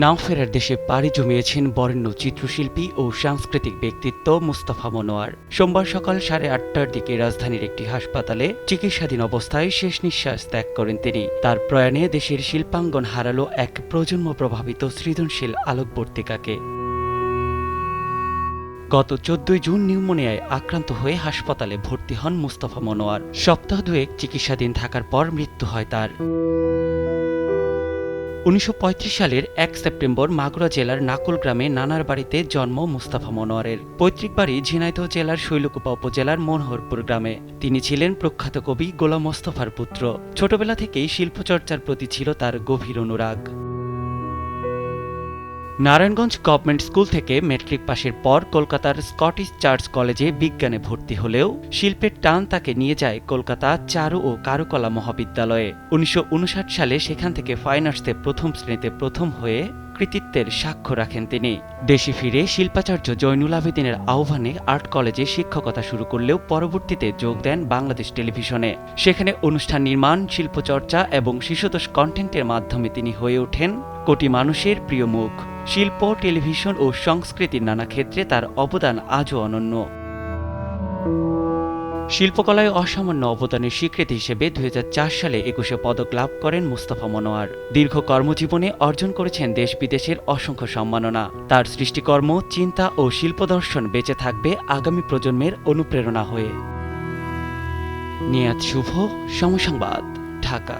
নাও ফেরার দেশে পাড়ি জমিয়েছেন বরেণ্য চিত্রশিল্পী ও সাংস্কৃতিক ব্যক্তিত্ব মুস্তাফা মনোয়ার। সোমবার সকাল 8:30টার দিকে রাজধানীর একটি হাসপাতালে চিকিৎসাধীন অবস্থায় শেষ নিঃশ্বাস ত্যাগ করেন তিনি। তার প্রয়াণে দেশের শিল্পাঙ্গন হারালো এক প্রজন্ম প্রভাবিত সৃজনশীল আলোকবর্তিকাকে। গত 14 জুন নিউমোনিয়ায় আক্রান্ত হয়ে হাসপাতালে ভর্তি হন মুস্তাফা মনোয়ার। সপ্তাহ দুয়েক চিকিৎসাধীন থাকার পর মৃত্যু হয় তার। 1935 সালের 1 সেপ্টেম্বর মাগুরা জেলার নাকুল গ্রামে নানার বাড়িতে জন্ম মুস্তাফা মনোয়ারের। পৈতৃক বাড়ি ঝিনাইদহ জেলার শৈলকুপা উপজেলার মনোহরপুর গ্রামে। তিনি ছিলেন প্রখ্যাত কবি গোলাম মোস্তফার পুত্র। ছোটবেলা থেকেই শিল্পচর্চার প্রতি ছিল তার গভীর অনুরাগ। নারায়ণগঞ্জ গভর্নমেন্ট স্কুল থেকে ম্যাট্রিক পাশের পর কলকাতার স্কটিশ চার্চ কলেজে বিজ্ঞানে ভর্তি হলেও শিল্পের টান তাকে নিয়ে যায় কলকাতা চারু ও কারুকলা মহাবিদ্যালয়ে। 1959 সালে সেখান থেকে ফাইন আর্টসে প্রথম শ্রেণীতে প্রথম হয়ে কৃতিত্বের সাক্ষ্য রাখেন তিনি। দেশে ফিরে শিল্পাচার্য জয়নুল আবেদিনের আহ্বানে আর্ট কলেজে শিক্ষকতা শুরু করলেও পরবর্তীতে যোগ দেন বাংলাদেশ টেলিভিশনে। সেখানে অনুষ্ঠান নির্মাণ, শিল্পচর্চা এবং শিশুতোষ কন্টেন্টের মাধ্যমে তিনি হয়ে ওঠেন কোটি মানুষের প্রিয় মুখ। শিল্প, টেলিভিশন ও সংস্কৃতির নানা ক্ষেত্রে তার অবদান আজও অনন্য। শিল্পকলায় অসামান্য অবদানের স্বীকৃতি হিসেবে 2004 সালে 21 পদক লাভ করেন মুস্তাফা মনোয়ার। দীর্ঘ কর্মজীবনে অর্জন করেছেন দেশ বিদেশের অসংখ্য সম্মাননা। তার সৃষ্টিকর্ম, চিন্তা ও শিল্পদর্শন বেঁচে থাকবে আগামী প্রজন্মের অনুপ্রেরণা হয়ে। নিয়াত শুভ, সময় সংবাদ, ঢাকা।